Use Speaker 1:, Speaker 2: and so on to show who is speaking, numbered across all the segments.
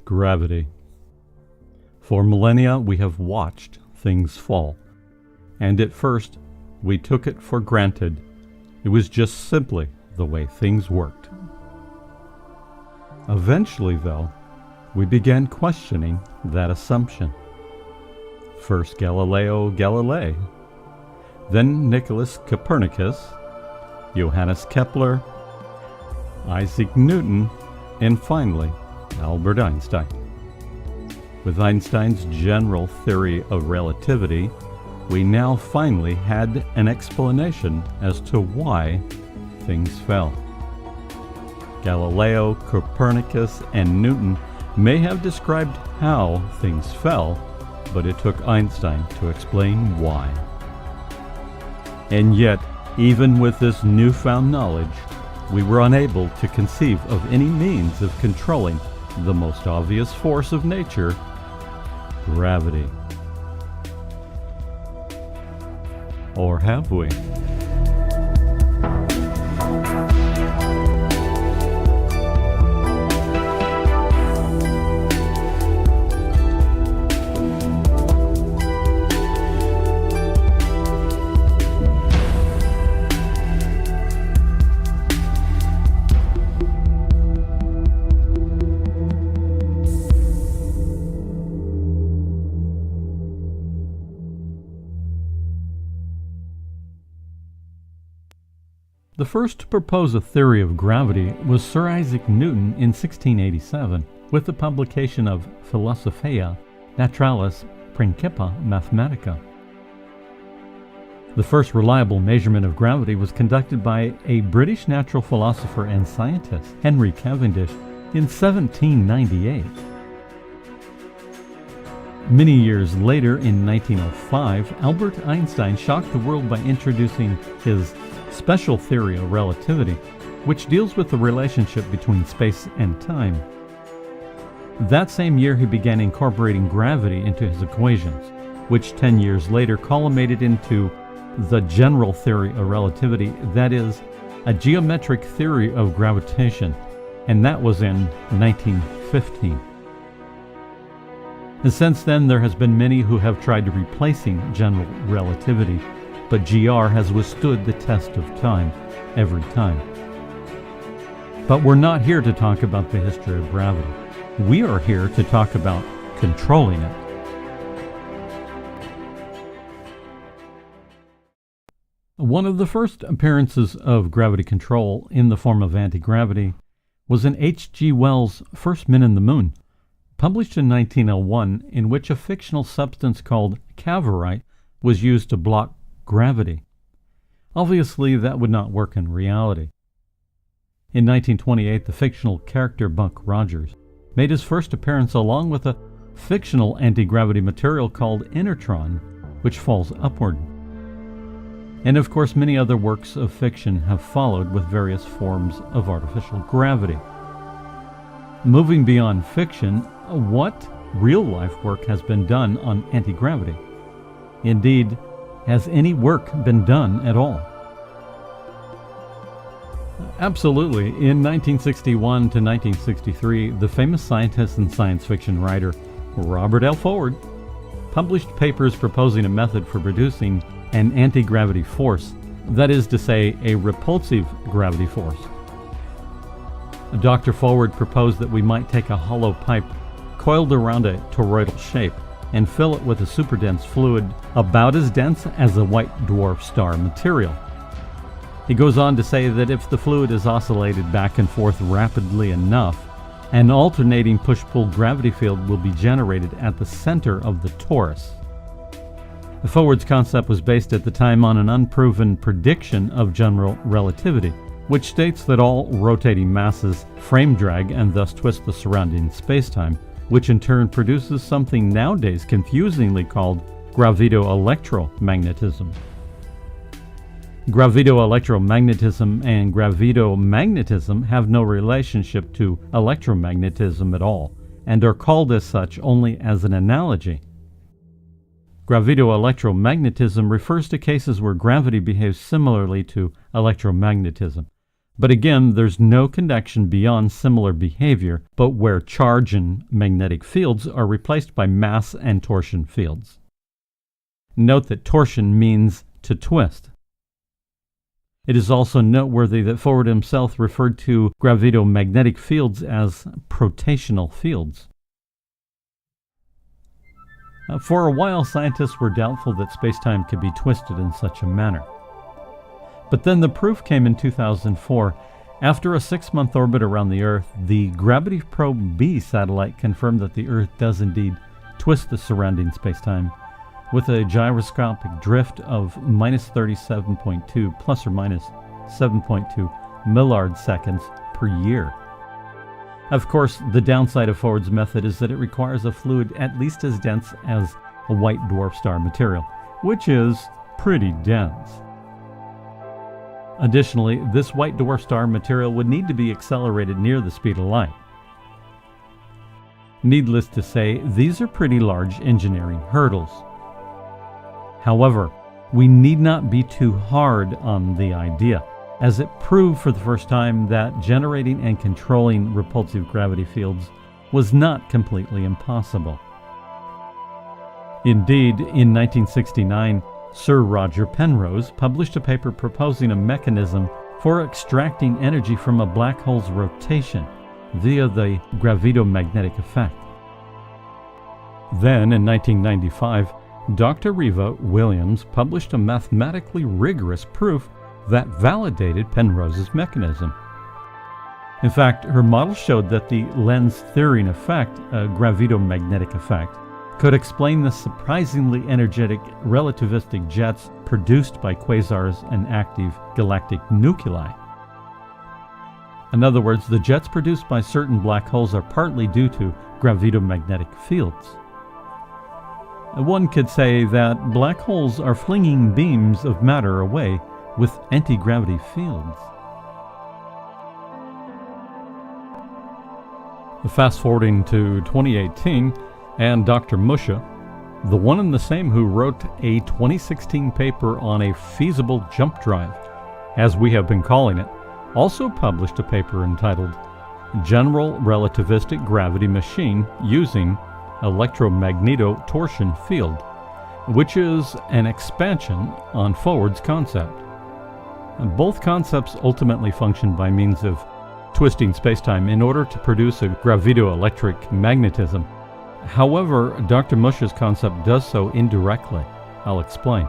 Speaker 1: Gravity. For millennia, we have watched things fall, and at first, we took it for granted. It was just simply the way things worked. Eventually, though, we began questioning that assumption. First Galileo Galilei, then Nicholas Copernicus, Johannes Kepler, Isaac Newton, and finally, Albert Einstein. With Einstein's general theory of relativity, we now finally had an explanation as to why things fell. Galileo, Copernicus, and Newton may have described how things fell, but it took Einstein to explain why. And yet, even with this newfound knowledge, we were unable to conceive of any means of controlling the most obvious force of nature, gravity. Or have we? The first to propose a theory of gravity was Sir Isaac Newton in 1687, with the publication of Philosophiae Naturalis Principia Mathematica. The first reliable measurement of gravity was conducted by a British natural philosopher and scientist, Henry Cavendish, in 1798. Many years later, in 1905, Albert Einstein shocked the world by introducing his special theory of relativity, which deals with the relationship between space and time. That same year, he began incorporating gravity into his equations, which 10 years later culminated into the general theory of relativity, that is, a geometric theory of gravitation, and that was in 1915. And since then, there has been many who have tried to replacing general relativity, but GR has withstood the test of time every time. But we're not here to talk about the history of gravity. We are here to talk about controlling it. One of the first appearances of gravity control in the form of anti-gravity was in H.G. Wells' First Men in the Moon, published in 1901, in which a fictional substance called cavorite was used to block gravity. Obviously, that would not work in reality. In 1928, the fictional character Buck Rogers made his first appearance along with a fictional anti-gravity material called inertron, which falls upward. And of course, many other works of fiction have followed with various forms of artificial gravity. Moving beyond fiction, what real-life work has been done on anti-gravity? Indeed, has any work been done at all? Absolutely. In 1961 to 1963, the famous scientist and science fiction writer Robert L. Forward published papers proposing a method for producing an anti-gravity force, that is to say, a repulsive gravity force. Dr. Forward proposed that we might take a hollow pipe coiled around a toroidal shape and fill it with a superdense fluid about as dense as a white dwarf star material. He goes on to say that if the fluid is oscillated back and forth rapidly enough, an alternating push-pull gravity field will be generated at the center of the torus. Forward's concept was based at the time on an unproven prediction of general relativity, which states that all rotating masses frame drag and thus twist the surrounding spacetime, which in turn produces something nowadays confusingly called gravito-electromagnetism. Gravito-electromagnetism and gravitomagnetism have no relationship to electromagnetism at all, and are called as such only as an analogy. Gravito-electromagnetism refers to cases where gravity behaves similarly to electromagnetism. But again, there's no connection beyond similar behavior, but where charge and magnetic fields are replaced by mass and torsion fields. Note that torsion means to twist. It is also noteworthy that Forward himself referred to gravitomagnetic fields as protational fields. For a while, scientists were doubtful that space-time could be twisted in such a manner. But then the proof came in 2004. After a 6-month orbit around the Earth, the Gravity Probe B satellite confirmed that the Earth does indeed twist the surrounding space-time with a gyroscopic drift of minus 37.2 plus or minus 7.2 millard seconds per year. Of course, the downside of Forward's method is that it requires a fluid at least as dense as a white dwarf star material, which is pretty dense. Additionally, this white dwarf star material would need to be accelerated near the speed of light. Needless to say, these are pretty large engineering hurdles. However, we need not be too hard on the idea, as it proved for the first time that generating and controlling repulsive gravity fields was not completely impossible. Indeed, in 1969, Sir Roger Penrose published a paper proposing a mechanism for extracting energy from a black hole's rotation via the gravitomagnetic effect. Then, in 1995, Dr. Reva Williams published a mathematically rigorous proof that validated Penrose's mechanism. In fact, her model showed that the Lense-Thirring effect, a gravitomagnetic effect, could explain the surprisingly energetic relativistic jets produced by quasars and active galactic nuclei. In other words, the jets produced by certain black holes are partly due to gravitomagnetic fields. One could say that black holes are flinging beams of matter away with anti-gravity fields. Fast forwarding to 2018, and Dr. Musha, the one and the same who wrote a 2016 paper on a feasible jump drive, as we have been calling it, also published a paper entitled General Relativistic Gravity Machine Using Electromagnetotorsion Field, which is an expansion on Forward's concept. Both concepts ultimately function by means of twisting spacetime in order to produce a gravitoelectric magnetism. However, Dr. Musha's concept does so indirectly. I'll explain.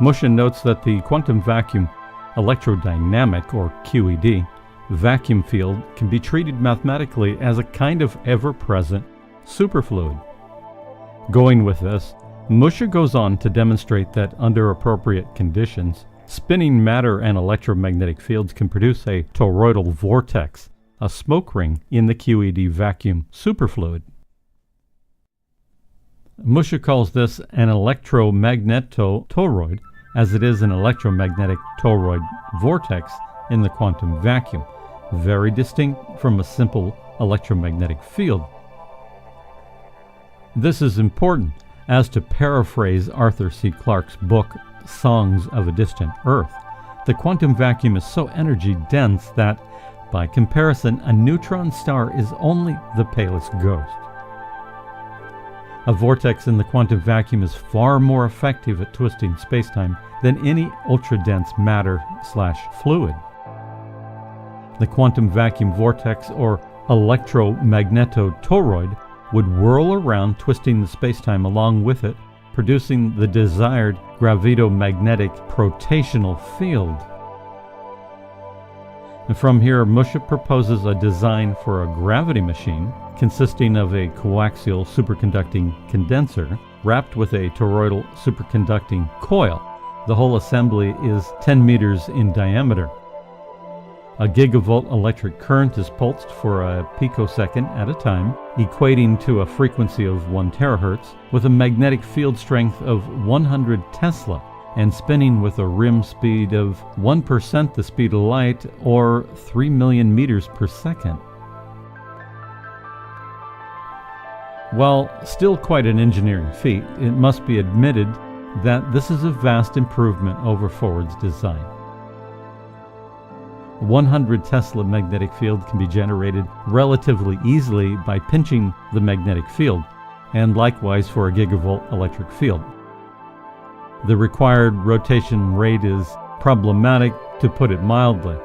Speaker 1: Musha notes that the quantum vacuum electrodynamic, or QED, vacuum field can be treated mathematically as a kind of ever-present superfluid. Going with this, Musha goes on to demonstrate that under appropriate conditions, spinning matter and electromagnetic fields can produce a toroidal vortex, a smoke ring in the QED vacuum superfluid. Musha calls this an electromagnetotoroid, as it is an electromagnetic toroid vortex in the quantum vacuum, very distinct from a simple electromagnetic field. This is important, as to paraphrase Arthur C. Clarke's book, Songs of a Distant Earth, the quantum vacuum is so energy dense that, by comparison, a neutron star is only the palest ghost. A vortex in the quantum vacuum is far more effective at twisting spacetime than any ultra-dense matter/fluid. The quantum vacuum vortex, or electromagnetotoroid, would whirl around, twisting the spacetime along with it, producing the desired gravitomagnetic protational field. And from here, Musha proposes a design for a gravity machine consisting of a coaxial superconducting condenser wrapped with a toroidal superconducting coil. The whole assembly is 10 meters in diameter. A gigavolt electric current is pulsed for a picosecond at a time, equating to a frequency of 1 terahertz, with a magnetic field strength of 100 Tesla, and spinning with a rim speed of 1% the speed of light, or 3 million meters per second. While still quite an engineering feat, it must be admitted that this is a vast improvement over Forward's design. 100 Tesla magnetic field can be generated relatively easily by pinching the magnetic field, and likewise for a gigavolt electric field. The required rotation rate is problematic, to put it mildly.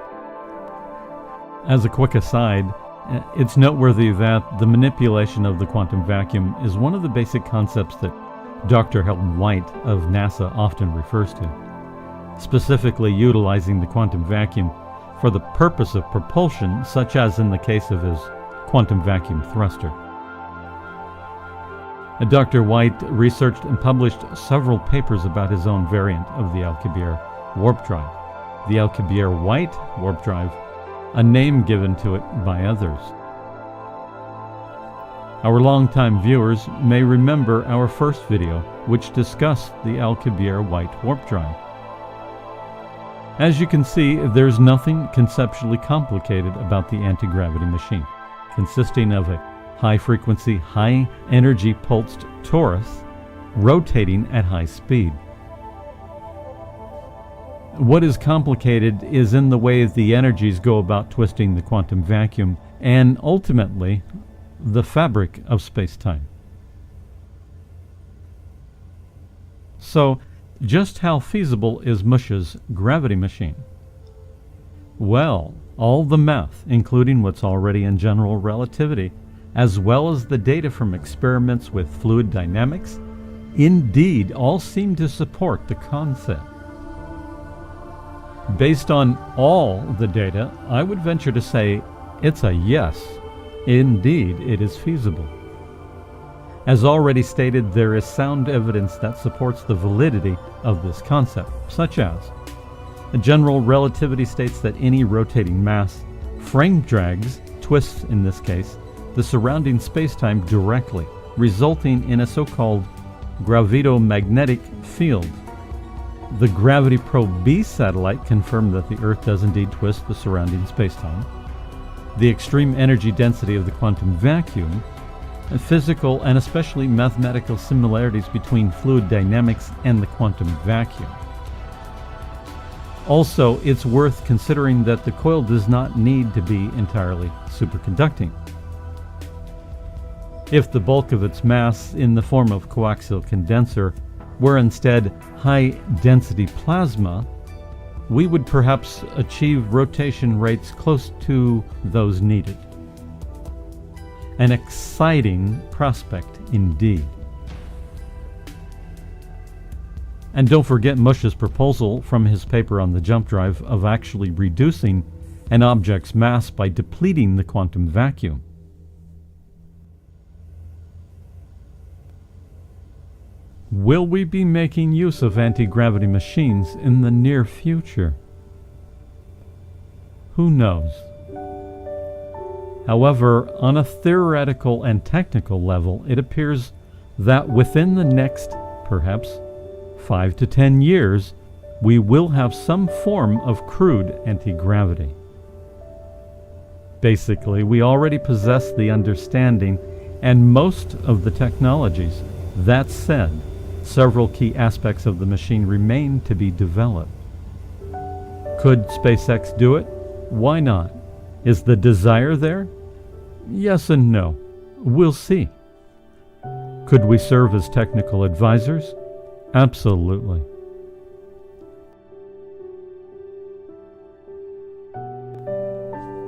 Speaker 1: As a quick aside, it's noteworthy that the manipulation of the quantum vacuum is one of the basic concepts that Dr. Helton White of NASA often refers to, specifically utilizing the quantum vacuum for the purpose of propulsion, such as in the case of his quantum vacuum thruster. Dr. White researched and published several papers about his own variant of the Alcubierre warp drive, the Alcubierre-White warp drive, a name given to it by others. Our longtime viewers may remember our first video, which discussed the Alcubierre-White warp drive. As you can see, there's nothing conceptually complicated about the anti-gravity machine, consisting of a high-frequency, high-energy pulsed torus rotating at high speed. What is complicated is in the way the energies go about twisting the quantum vacuum and, ultimately, the fabric of space-time. So, just how feasible is Mush's gravity machine? Well, all the math, including what's already in general relativity, as well as the data from experiments with fluid dynamics, indeed all seem to support the concept. Based on all the data, I would venture to say it's a yes. Indeed, it is feasible. As already stated, there is sound evidence that supports the validity of this concept, such as general relativity states that any rotating mass frame drags, twists in this case, the surrounding spacetime directly, resulting in a so-called gravitomagnetic field. The Gravity Probe B satellite confirmed that the Earth does indeed twist the surrounding spacetime. The extreme energy density of the quantum vacuum, physical and especially mathematical similarities between fluid dynamics and the quantum vacuum. Also, it's worth considering that the coil does not need to be entirely superconducting. If the bulk of its mass in the form of coaxial condenser were instead high-density plasma, we would perhaps achieve rotation rates close to those needed. An exciting prospect indeed. And don't forget Mush's proposal from his paper on the jump drive of actually reducing an object's mass by depleting the quantum vacuum. Will we be making use of anti-gravity machines in the near future? Who knows? However, on a theoretical and technical level, it appears that within the next, perhaps, 5 to 10 years, we will have some form of crude anti-gravity. Basically, we already possess the understanding and most of the technologies. That said, several key aspects of the machine remain to be developed. Could SpaceX do it? Why not? Is the desire there? Yes and no. We'll see. Could we serve as technical advisors? Absolutely.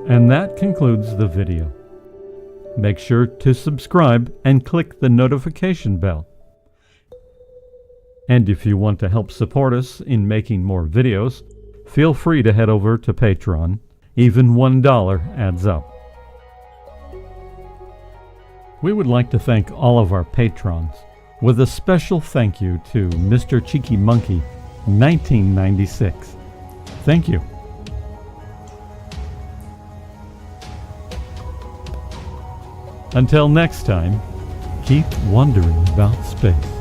Speaker 1: And that concludes the video. Make sure to subscribe and click the notification bell. And if you want to help support us in making more videos, feel free to head over to Patreon. Even $1 adds up. We would like to thank all of our patrons, with a special thank you to Mr. Cheeky Monkey, 1996. Thank you. Until next time, keep wondering about space.